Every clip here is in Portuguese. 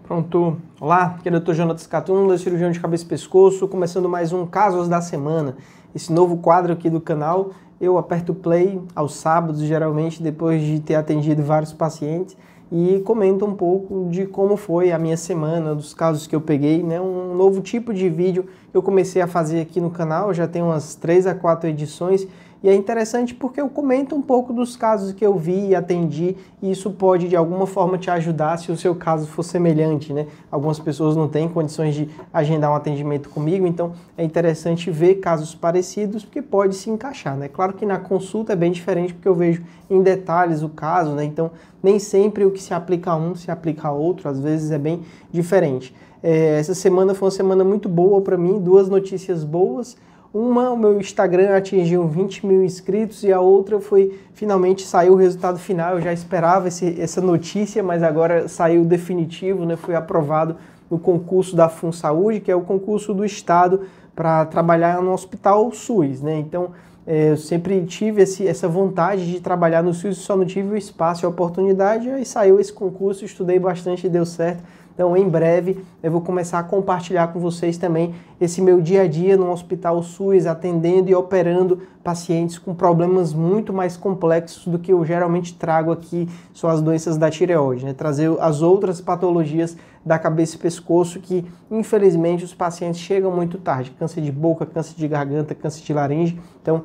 Pronto. Olá, aqui é o Dr. Jonatas Catunda, cirurgião de cabeça e pescoço, começando mais um Casos da Semana. Esse novo quadro aqui do canal, eu aperto play aos sábados, geralmente depois de ter atendido vários pacientes, e comento um pouco de como foi a minha semana, dos casos que eu peguei, né? Um novo tipo de vídeo que eu comecei a fazer aqui no canal, já tem umas 3 a 4 edições, e é interessante porque eu comento um pouco dos casos que eu vi e atendi, e isso pode de alguma forma te ajudar se o seu caso for semelhante, né? Algumas pessoas não têm condições de agendar um atendimento comigo, então é interessante ver casos parecidos porque pode se encaixar, né? Claro que na consulta é bem diferente porque eu vejo em detalhes o caso, né? Então nem sempre o que se aplica a um se aplica a outro, às vezes é bem diferente. Essa semana foi uma semana muito boa para mim, 2 notícias boas. Uma, o meu Instagram atingiu 20 mil inscritos e a outra foi, finalmente saiu o resultado final. Eu já esperava essa notícia, mas agora saiu definitivo, né? Foi aprovado no concurso da FunSaúde, que é o concurso do Estado para trabalhar no Hospital SUS, né? Então, eu sempre tive essa vontade de trabalhar no SUS, só não tive o espaço e a oportunidade, aí saiu esse concurso, estudei bastante e deu certo. Então, em breve, eu vou começar a compartilhar com vocês também esse meu dia a dia no Hospital SUS, atendendo e operando pacientes com problemas muito mais complexos do que eu geralmente trago aqui, são as doenças da tireoide, né? Trazer as outras patologias da cabeça e pescoço que, infelizmente, os pacientes chegam muito tarde. Câncer de boca, câncer de garganta, câncer de laringe. Então,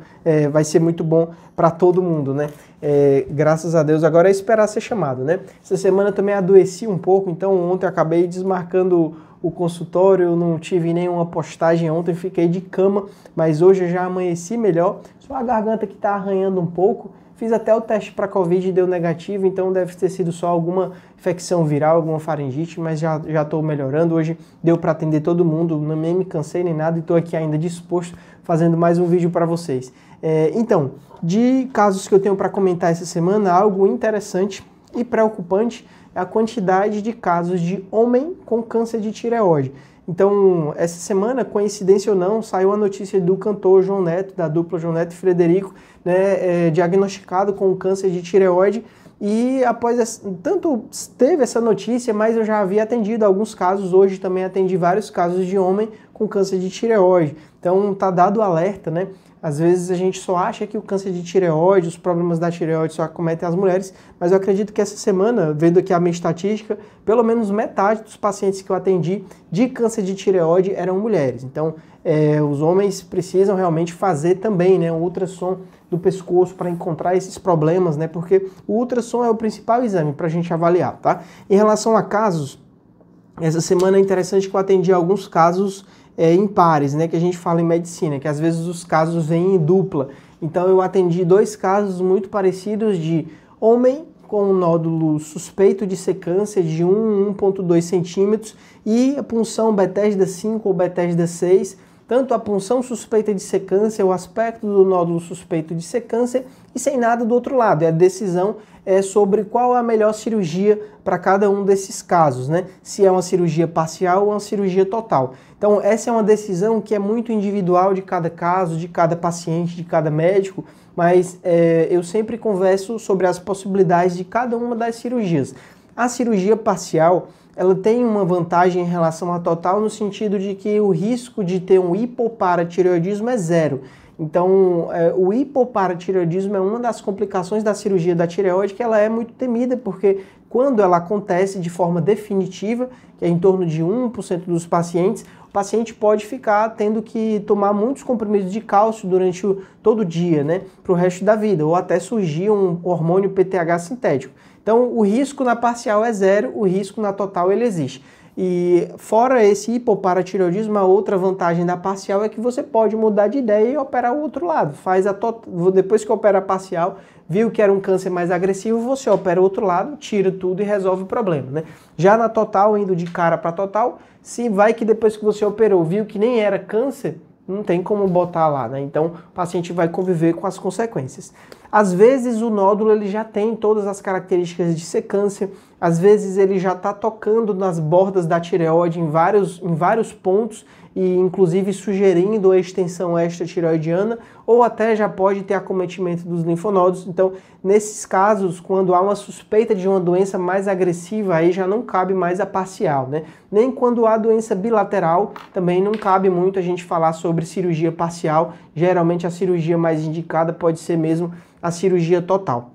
vai ser muito bom para todo mundo, né? Graças a Deus, agora é esperar ser chamado, né? Essa semana também adoeci um pouco, então ontem eu acabei desmarcando o consultório, eu não tive nenhuma postagem ontem, fiquei de cama, mas hoje eu já amanheci melhor. Só a garganta que está arranhando um pouco. Fiz até o teste para Covid e deu negativo, então deve ter sido só alguma infecção viral, alguma faringite, mas já estou melhorando. Hoje deu para atender todo mundo, nem me cansei nem nada e estou aqui ainda disposto, fazendo mais um vídeo para vocês. Então, de casos que eu tenho para comentar essa semana, algo interessante e preocupante é a quantidade de casos de homem com câncer de tireoide. Então, essa semana, coincidência ou não, saiu a notícia do cantor João Neto, da dupla João Neto e Frederico, né, diagnosticado com câncer de tireoide. E após tanto teve essa notícia, mas eu já havia atendido alguns casos, hoje também atendi vários casos de homem com câncer de tireoide. Então, tá dado o alerta, né? Às vezes a gente só acha que o câncer de tireoide, os problemas da tireoide só acometem as mulheres, mas eu acredito que essa semana, vendo aqui a minha estatística, pelo menos metade dos pacientes que eu atendi de câncer de tireoide eram mulheres. Então, os homens precisam realmente fazer também, né, um ultrassom do pescoço para encontrar esses problemas, né, porque o ultrassom é o principal exame para a gente avaliar, tá? Em relação a casos, essa semana é interessante que eu atendi alguns casos em pares, né, que a gente fala em medicina, que às vezes os casos vêm em dupla. Então eu atendi 2 casos muito parecidos de homem com um nódulo suspeito de ser câncer de 1,2 centímetros e a punção Bethesda 5 ou Bethesda 6, tanto a punção suspeita de ser câncer, o aspecto do nódulo suspeito de ser câncer e sem nada do outro lado. E a decisão é sobre qual é a melhor cirurgia para cada um desses casos, né? Se é uma cirurgia parcial ou uma cirurgia total. Então essa é uma decisão que é muito individual de cada caso, de cada paciente, de cada médico, mas eu sempre converso sobre as possibilidades de cada uma das cirurgias. A cirurgia parcial, ela tem uma vantagem em relação à total no sentido de que o risco de ter um hipoparatireoidismo é 0. Então, o hipoparatireoidismo é uma das complicações da cirurgia da tireoide que ela é muito temida, porque quando ela acontece de forma definitiva, que é em torno de 1% dos pacientes, o paciente pode ficar tendo que tomar muitos comprimidos de cálcio durante todo o dia, né, para o resto da vida, ou até surgir um hormônio PTH sintético. Então, o risco na parcial é 0, o risco na total ele existe. E fora esse hipoparatireoidismo, a outra vantagem da parcial é que você pode mudar de ideia e operar o outro lado. Depois que opera a parcial, viu que era um câncer mais agressivo, você opera o outro lado, tira tudo e resolve o problema, né? Já na total, indo de cara para total, se vai que depois que você operou, viu que nem era câncer, não tem como botar lá, né? Então, o paciente vai conviver com as consequências. Às vezes o nódulo ele já tem todas as características de ser câncer, às vezes ele já está tocando nas bordas da tireoide em vários pontos e inclusive sugerindo a extensão extratireoidiana, ou até já pode ter acometimento dos linfonodos. Então, nesses casos, quando há uma suspeita de uma doença mais agressiva, aí já não cabe mais a parcial, né? Nem quando há doença bilateral, também não cabe muito a gente falar sobre cirurgia parcial. Geralmente a cirurgia mais indicada pode ser mesmo a cirurgia total.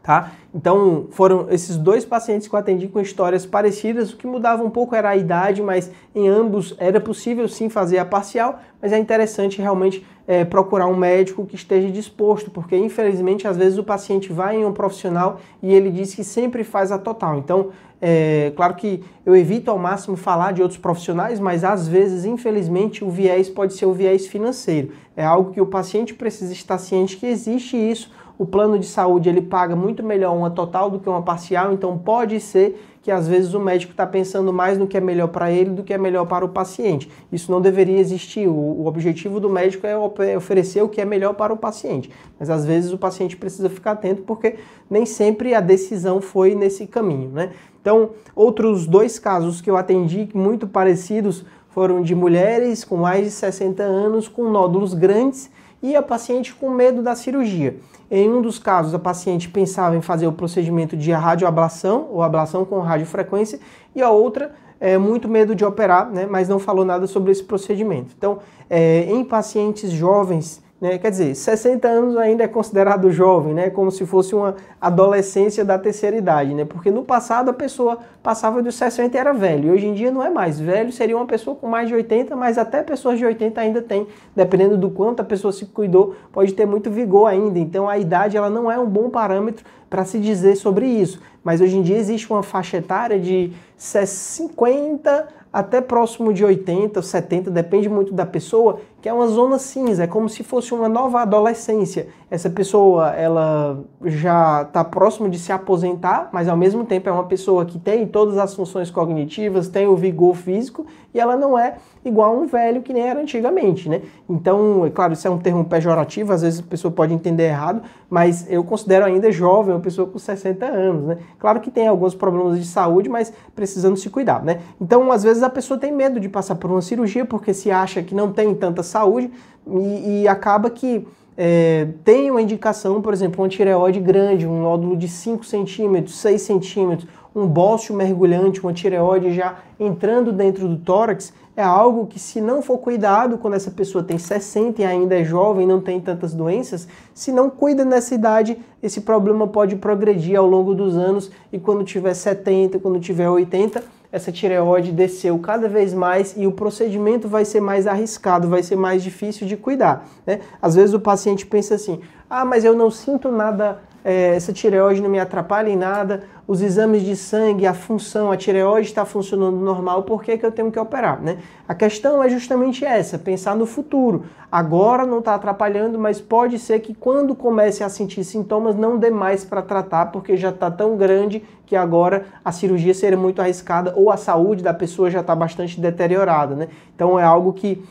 Tá? Então foram esses dois pacientes que eu atendi com histórias parecidas. O que mudava um pouco era a idade, mas em ambos era possível sim fazer a parcial, mas é interessante realmente procurar um médico que esteja disposto, porque infelizmente às vezes o paciente vai em um profissional e ele diz que sempre faz a total. Então claro que eu evito ao máximo falar de outros profissionais, mas às vezes infelizmente o viés pode ser o viés financeiro. É algo que o paciente precisa estar ciente que existe isso. O plano de saúde ele paga muito melhor uma total do que uma parcial, então pode ser que às vezes o médico está pensando mais no que é melhor para ele do que é melhor para o paciente. Isso não deveria existir. O objetivo do médico é oferecer o que é melhor para o paciente. Mas às vezes o paciente precisa ficar atento porque nem sempre a decisão foi nesse caminho, né? Então, outros dois casos que eu atendi muito parecidos foram de mulheres com mais de 60 anos com nódulos grandes e a paciente com medo da cirurgia. Em um dos casos, a paciente pensava em fazer o procedimento de radioablação ou ablação com radiofrequência e a outra, muito medo de operar, né, mas não falou nada sobre esse procedimento. Então, em pacientes jovens, né, quer dizer, 60 anos ainda é considerado jovem, né, como se fosse uma adolescência da terceira idade, né, porque no passado a pessoa passava dos 60 e era velho, e hoje em dia não é mais. Velho seria uma pessoa com mais de 80, mas até pessoas de 80 ainda tem, dependendo do quanto a pessoa se cuidou, pode ter muito vigor ainda. Então a idade ela não é um bom parâmetro para se dizer sobre isso, mas hoje em dia existe uma faixa etária de 50 até próximo de 80, 70, depende muito da pessoa, que é uma zona cinza, é como se fosse uma nova adolescência. Essa pessoa, ela já está próximo de se aposentar, mas ao mesmo tempo é uma pessoa que tem todas as funções cognitivas, tem o vigor físico, e ela não é igual a um velho que nem era antigamente, né? Então, é claro, isso é um termo pejorativo, às vezes a pessoa pode entender errado, mas eu considero ainda jovem, uma pessoa com 60 anos, né? Claro que tem alguns problemas de saúde, mas precisando se cuidar, né? Então, às vezes a pessoa tem medo de passar por uma cirurgia porque se acha que não tem tanta saúde e acaba que tem uma indicação, por exemplo, uma tireoide grande, um nódulo de 5 centímetros, 6 centímetros, um bócio mergulhante, uma tireoide já entrando dentro do tórax, é algo que se não for cuidado quando essa pessoa tem 60 e ainda é jovem, não tem tantas doenças, se não cuida nessa idade, esse problema pode progredir ao longo dos anos e quando tiver 70, quando tiver 80, essa tireoide desceu cada vez mais e o procedimento vai ser mais arriscado, vai ser mais difícil de cuidar, né? Às vezes o paciente pensa assim, mas eu não sinto nada, essa tireoide não me atrapalha em nada, os exames de sangue, a função, a tireoide está funcionando normal, por que eu tenho que operar, né? A questão é justamente essa, pensar no futuro. Agora não está atrapalhando, mas pode ser que quando comece a sentir sintomas não dê mais para tratar, porque já está tão grande que agora a cirurgia seria muito arriscada ou a saúde da pessoa já está bastante deteriorada, né? Então é algo que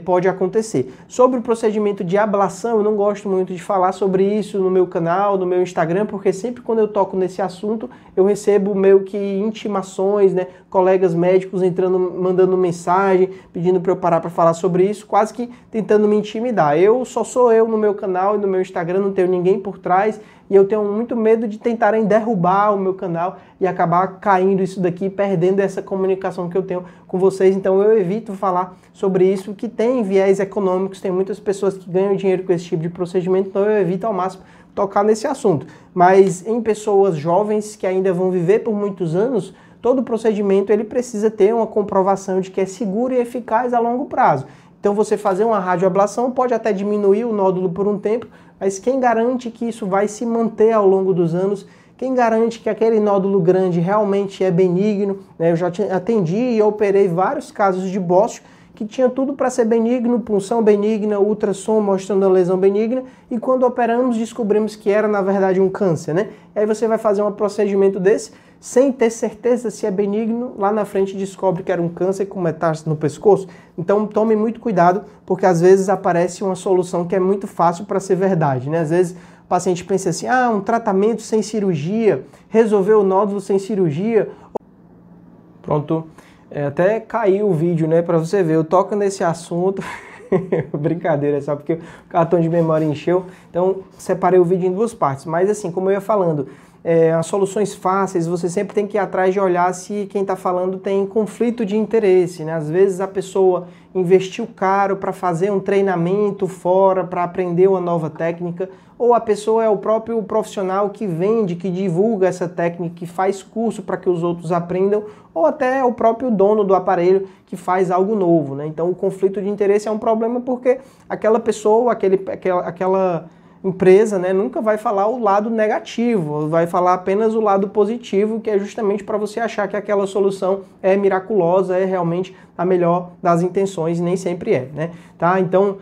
pode acontecer. Sobre o procedimento de ablação, eu não gosto muito de falar sobre isso no meu canal, no meu Instagram, porque sempre quando eu toco nesse assunto, eu recebo meio que intimações, né? Colegas médicos entrando, mandando mensagem, pedindo para eu parar para falar sobre isso, quase que tentando me intimidar. Eu só sou eu no meu canal e no meu Instagram, não tenho ninguém por trás, e eu tenho muito medo de tentarem derrubar o meu canal e acabar caindo isso daqui, perdendo essa comunicação que eu tenho com vocês. Então eu evito falar sobre isso, que tem viés econômicos, tem muitas pessoas que ganham dinheiro com esse tipo de procedimento, então eu evito ao máximo tocar nesse assunto. Mas em pessoas jovens que ainda vão viver por muitos anos, todo procedimento ele precisa ter uma comprovação de que é seguro e eficaz a longo prazo. Então você fazer uma radioablação pode até diminuir o nódulo por um tempo, mas quem garante que isso vai se manter ao longo dos anos? Quem garante que aquele nódulo grande realmente é benigno? Eu já atendi e operei vários casos de bócio que tinha tudo para ser benigno, punção benigna, ultrassom mostrando a lesão benigna, e quando operamos descobrimos que era na verdade um câncer, né? E aí você vai fazer um procedimento desse, sem ter certeza se é benigno, lá na frente descobre que era um câncer com metástase no pescoço. Então tome muito cuidado, porque às vezes aparece uma solução que é muito fácil para ser verdade, né? Às vezes o paciente pensa assim, um tratamento sem cirurgia, resolver o nódulo sem cirurgia. Pronto, até caiu o vídeo, né, para você ver, eu toco nesse assunto, brincadeira, só porque o cartão de memória encheu, então separei o vídeo em duas partes, mas assim, como eu ia falando, as soluções fáceis, você sempre tem que ir atrás de olhar se quem está falando tem conflito de interesse, né? Às vezes a pessoa investiu caro para fazer um treinamento fora, para aprender uma nova técnica, ou a pessoa é o próprio profissional que vende, que divulga essa técnica, que faz curso para que os outros aprendam, ou até é o próprio dono do aparelho que faz algo novo, né? Então o conflito de interesse é um problema porque aquela pessoa, aquela empresa, né, nunca vai falar o lado negativo, vai falar apenas o lado positivo, que é justamente para você achar que aquela solução é miraculosa, é realmente a melhor das intenções, e nem sempre é, né? Tá? Então,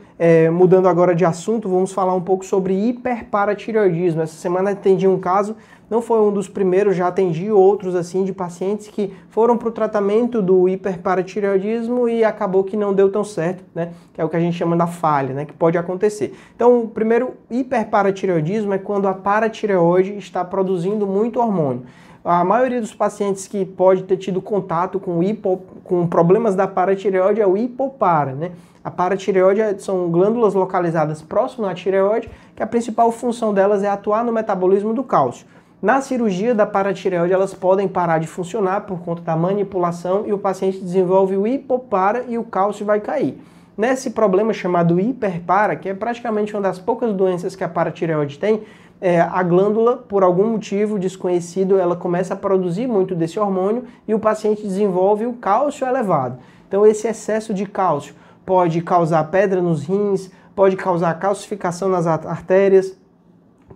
mudando agora de assunto, vamos falar um pouco sobre hiperparatireoidismo. Essa semana atendi um caso, não foi um dos primeiros, já atendi outros assim de pacientes que foram para o tratamento do hiperparatireoidismo e acabou que não deu tão certo, né? Que é o que a gente chama da falha, né? Que pode acontecer. Então, o primeiro hiperparatireoidismo é quando a paratireoide está produzindo muito hormônio. A maioria dos pacientes que pode ter tido contato com problemas da paratireoide é o hipopara, né? A paratireoide são glândulas localizadas próximo à tireoide, que a principal função delas é atuar no metabolismo do cálcio. Na cirurgia da paratireoide, elas podem parar de funcionar por conta da manipulação e o paciente desenvolve o hipopara e o cálcio vai cair. Nesse problema chamado hiperpara, que é praticamente uma das poucas doenças que a paratireoide tem, a glândula, por algum motivo desconhecido, ela começa a produzir muito desse hormônio e o paciente desenvolve o cálcio elevado. Então esse excesso de cálcio pode causar pedra nos rins, pode causar calcificação nas artérias,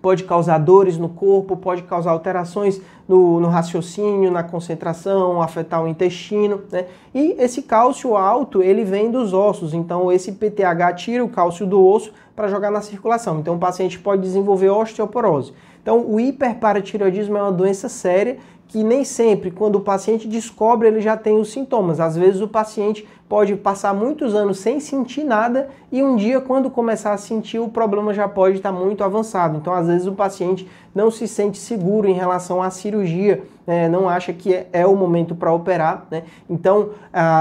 pode causar dores no corpo, pode causar alterações no raciocínio, na concentração, afetar o intestino, né? E esse cálcio alto, ele vem dos ossos, então esse PTH tira o cálcio do osso para jogar na circulação. Então o paciente pode desenvolver osteoporose. Então o hiperparatireoidismo é uma doença séria que nem sempre, quando o paciente descobre, ele já tem os sintomas. Às vezes o paciente pode passar muitos anos sem sentir nada e um dia, quando começar a sentir, o problema já pode estar muito avançado. Então, às vezes o paciente não se sente seguro em relação à cirurgia, né? Não acha que é o momento para operar, né? Então,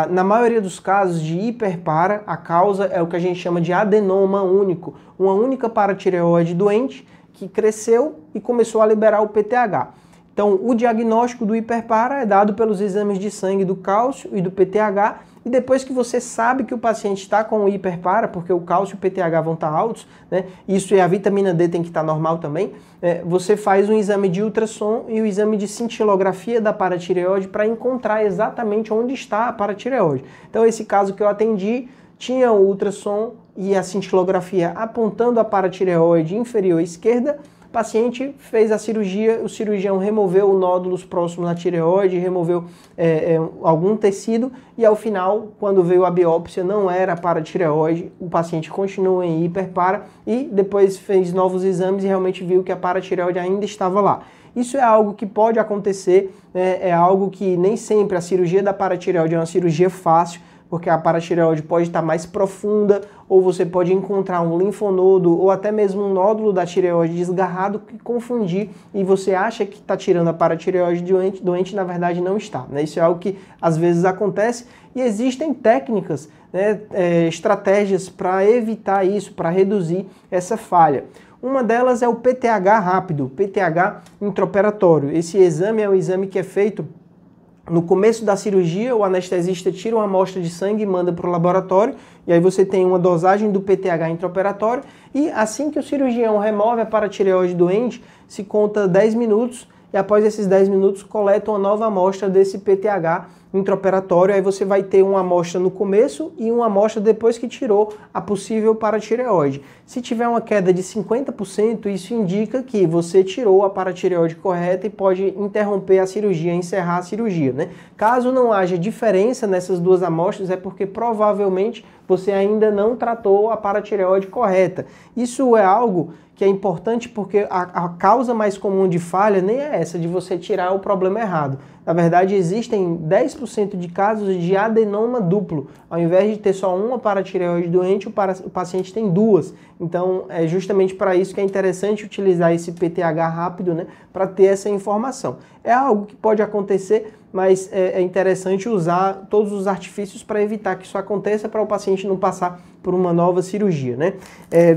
na maioria dos casos de hiperpara, a causa é o que a gente chama de adenoma único, uma única paratireoide doente que cresceu e começou a liberar o PTH. Então, o diagnóstico do hiperpara é dado pelos exames de sangue do cálcio e do PTH, e depois que você sabe que o paciente está com o hiperpara, porque o cálcio e o PTH vão estar altos, né? Isso e a vitamina D tem que estar normal também, você faz um exame de ultrassom e o exame de cintilografia da paratireoide para encontrar exatamente onde está a paratireoide. Então, esse caso que eu atendi tinha o ultrassom e a cintilografia apontando a paratireoide inferior esquerda. O paciente fez a cirurgia, o cirurgião removeu nódulos próximos na tireoide, removeu algum tecido e ao final, quando veio a biópsia, não era paratireoide, o paciente continua em hiperpara e depois fez novos exames e realmente viu que a paratireoide ainda estava lá. Isso é algo que pode acontecer, é algo que nem sempre a cirurgia da paratireoide é uma cirurgia fácil, porque a paratireoide pode estar mais profunda, ou você pode encontrar um linfonodo, ou até mesmo um nódulo da tireoide desgarrado que confundir, e você acha que está tirando a paratireoide doente, na verdade não está, né? Isso é algo que às vezes acontece, e existem técnicas, né, estratégias para evitar isso, para reduzir essa falha. Uma delas é o PTH rápido, PTH intraoperatório. Esse exame é um exame que é feito no começo da cirurgia. O anestesista tira uma amostra de sangue e manda para o laboratório, e aí você tem uma dosagem do PTH intraoperatório, e assim que o cirurgião remove a paratireoide doente, se conta 10 minutos, e após esses 10 minutos coleta uma nova amostra desse PTH intraoperatório, aí você vai ter uma amostra no começo e uma amostra depois que tirou a possível paratireoide. Se tiver uma queda de 50%, isso indica que você tirou a paratireoide correta e pode interromper a cirurgia, encerrar a cirurgia, né? Caso não haja diferença nessas duas amostras, é porque provavelmente você ainda não tratou a paratireoide correta. Isso é algo que é importante porque a causa mais comum de falha nem é essa de você tirar o problema errado. Na verdade, existem 10% de casos de adenoma duplo. Ao invés de ter só uma paratireoide doente, o paciente tem duas. Então, é justamente para isso que é interessante utilizar esse PTH rápido, né, para ter essa informação. É algo que pode acontecer, mas é interessante usar todos os artifícios para evitar que isso aconteça, para o paciente não passar por uma nova cirurgia, né?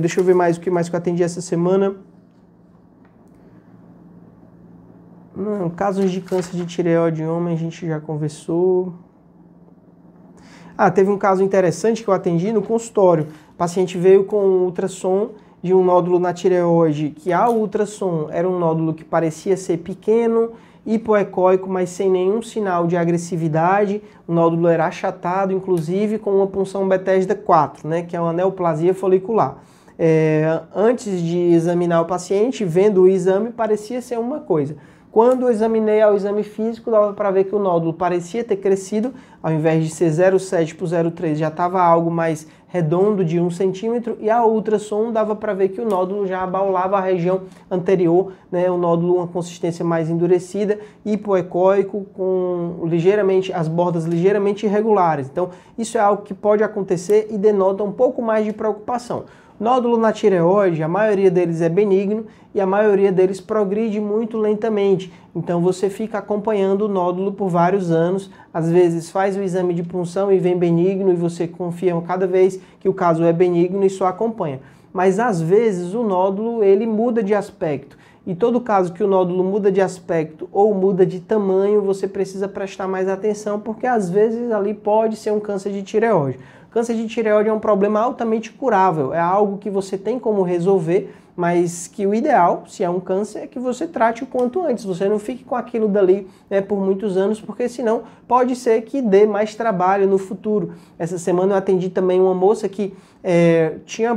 Deixa eu ver mais o que mais que eu atendi essa semana. Não, casos de câncer de tireoide em homem a gente já conversou. Teve um caso interessante que eu atendi no consultório. O paciente veio com um ultrassom de um nódulo na tireoide, que ao ultrassom era um nódulo que parecia ser pequeno, hipoecóico, mas sem nenhum sinal de agressividade. O nódulo era achatado, inclusive com uma punção Bethesda 4, né, que é uma neoplasia folicular. Antes de examinar o paciente, vendo o exame, parecia ser uma coisa. Quando eu examinei ao exame físico, dava para ver que o nódulo parecia ter crescido, ao invés de ser 0,7 por 0,3, já estava algo mais redondo de 1 centímetro, e ao ultrassom dava para ver que o nódulo já abaulava a região anterior, né, o nódulo uma consistência mais endurecida, hipoecóico, com as bordas ligeiramente irregulares. Então, isso é algo que pode acontecer e denota um pouco mais de preocupação. Nódulo na tireoide, a maioria deles é benigno e a maioria deles progride muito lentamente. Então você fica acompanhando o nódulo por vários anos, às vezes faz o exame de punção e vem benigno e você confia cada vez que o caso é benigno e só acompanha. Mas às vezes o nódulo ele muda de aspecto. E todo caso que o nódulo muda de aspecto ou muda de tamanho, você precisa prestar mais atenção, porque às vezes ali pode ser um câncer de tireoide. Câncer de tireoide é um problema altamente curável, é algo que você tem como resolver, mas que o ideal, se é um câncer, é que você trate o quanto antes, você não fique com aquilo dali, né, por muitos anos, porque senão pode ser que dê mais trabalho no futuro. Essa semana eu atendi também uma moça que tinha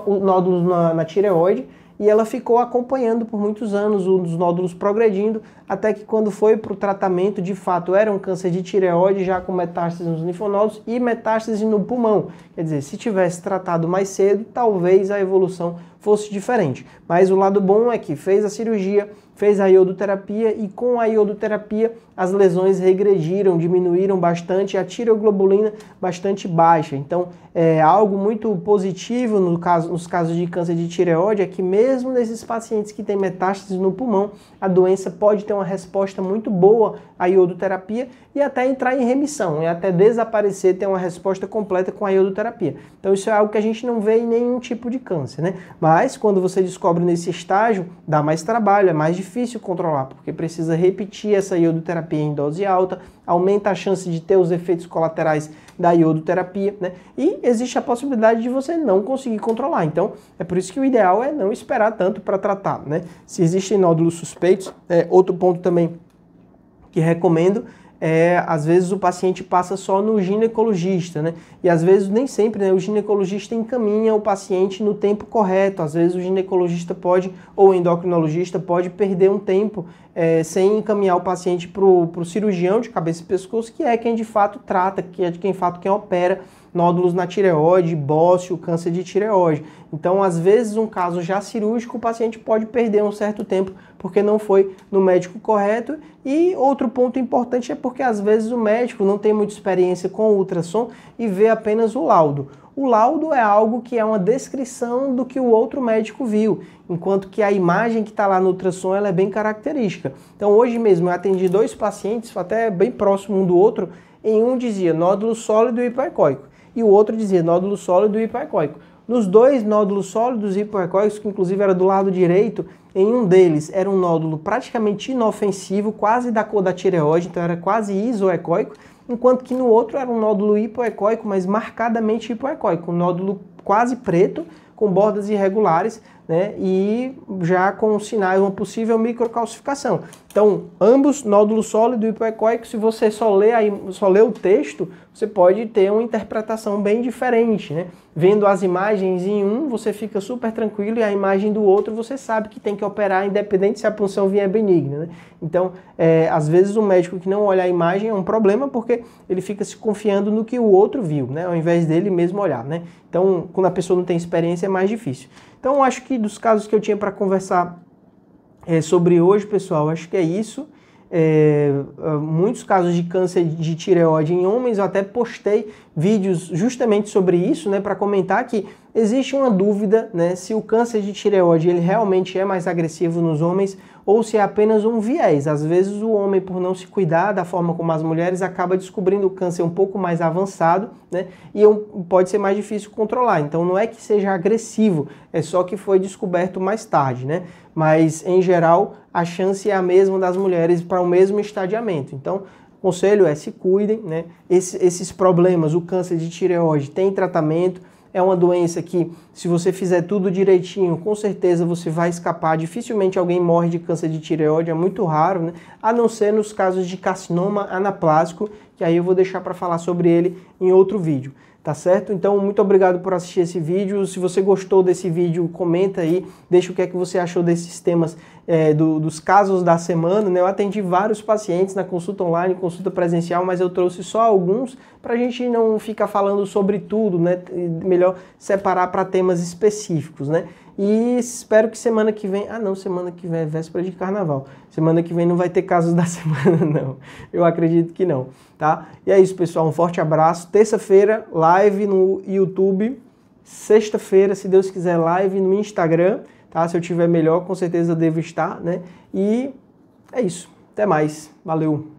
nódulos na tireoide, e ela ficou acompanhando por muitos anos os nódulos progredindo, até que quando foi para o tratamento, de fato era um câncer de tireoide, já com metástase nos linfonodos e metástase no pulmão. Quer dizer, se tivesse tratado mais cedo, talvez a evolução fosse diferente. Mas o lado bom é que fez a cirurgia, fez a iodoterapia e com a iodoterapia as lesões regrediram, diminuíram bastante, a tireoglobulina bastante baixa. Então, algo muito positivo nos casos de câncer de tireoide é que mesmo nesses pacientes que têm metástase no pulmão, a doença pode ter uma resposta muito boa à iodoterapia e até entrar em remissão, e até desaparecer, ter uma resposta completa com a iodoterapia. Então, isso é algo que a gente não vê em nenhum tipo de câncer, né? Mas, quando você descobre nesse estágio, dá mais trabalho, é mais difícil controlar, porque precisa repetir essa iodoterapia em dose alta, aumenta a chance de ter os efeitos colaterais da iodoterapia, né? E existe a possibilidade de você não conseguir controlar. Então, é por isso que o ideal é não esperar tanto para tratar, né? Se existem nódulos suspeitos, outro ponto também que recomendo às vezes o paciente passa só no ginecologista, né? E às vezes, nem sempre, né, o ginecologista encaminha o paciente no tempo correto. Às vezes o ginecologista pode, ou o endocrinologista pode perder um tempo sem encaminhar o paciente para o cirurgião de cabeça e pescoço, que é quem de fato trata, que é de quem opera nódulos na tireoide, bócio, câncer de tireoide. Então, às vezes, um caso já cirúrgico, o paciente pode perder um certo tempo porque não foi no médico correto. E outro ponto importante é porque, às vezes, o médico não tem muita experiência com o ultrassom e vê apenas o laudo. O laudo é algo que é uma descrição do que o outro médico viu, enquanto que a imagem que está lá no ultrassom ela é bem característica. Então, hoje mesmo eu atendi 2 pacientes, até bem próximo um do outro, em um dizia nódulo sólido e hipoecóico, e o outro dizia nódulo sólido e hipoecóico. Nos 2 nódulos sólidos e hipoecóicos, que inclusive era do lado direito, em um deles era um nódulo praticamente inofensivo, quase da cor da tireoide, então era quase isoecóico, enquanto que no outro era um nódulo hipoecóico, mas marcadamente hipoecóico, um nódulo quase preto, com bordas irregulares, né, e já com sinais de uma possível microcalcificação. Então, ambos nódulo sólido e hipoecóico, se você só lê o texto, você pode ter uma interpretação bem diferente, né? Vendo as imagens em um, você fica super tranquilo, e a imagem do outro você sabe que tem que operar, independente se a punção vier benigna, né? Então, às vezes o médico que não olha a imagem é um problema, porque ele fica se confiando no que o outro viu, né? Ao invés dele mesmo olhar, né? Então, quando a pessoa não tem experiência, é mais difícil. Então, eu acho que dos casos que eu tinha para conversar sobre hoje, pessoal, acho que é isso. muitos casos de câncer de tireoide em homens. Eu até postei vídeos justamente sobre isso, né, para comentar que existe uma dúvida, né, se o câncer de tireoide ele realmente é mais agressivo nos homens ou se é apenas um viés. Às vezes o homem, por não se cuidar da forma como as mulheres, acaba descobrindo o câncer um pouco mais avançado, né, e pode ser mais difícil controlar. Então não é que seja agressivo, é só que foi descoberto mais tarde, né? Mas em geral a chance é a mesma das mulheres para o mesmo estadiamento. Então o conselho é se cuidem, né? Esses problemas, o câncer de tireoide tem tratamento. É uma doença que, se você fizer tudo direitinho, com certeza você vai escapar. Dificilmente alguém morre de câncer de tireoide, é muito raro, né? A não ser nos casos de carcinoma anaplásico, que aí eu vou deixar para falar sobre ele em outro vídeo, tá certo? Então, muito obrigado por assistir esse vídeo. Se você gostou desse vídeo, comenta aí, deixa o que é que você achou desses temas dos casos da semana, né? Eu atendi vários pacientes na consulta online, consulta presencial, mas eu trouxe só alguns para a gente não ficar falando sobre tudo, né? Melhor separar para temas específicos, né? E espero que semana que vem... Ah, não, semana que vem é véspera de carnaval. Semana que vem não vai ter casos da semana, não. Eu acredito que não, tá? E é isso, pessoal. Um forte abraço. Terça-feira, live no YouTube. Sexta-feira, se Deus quiser, live no Instagram, tá? Se eu tiver melhor, com certeza eu devo estar, né? E é isso. Até mais. Valeu.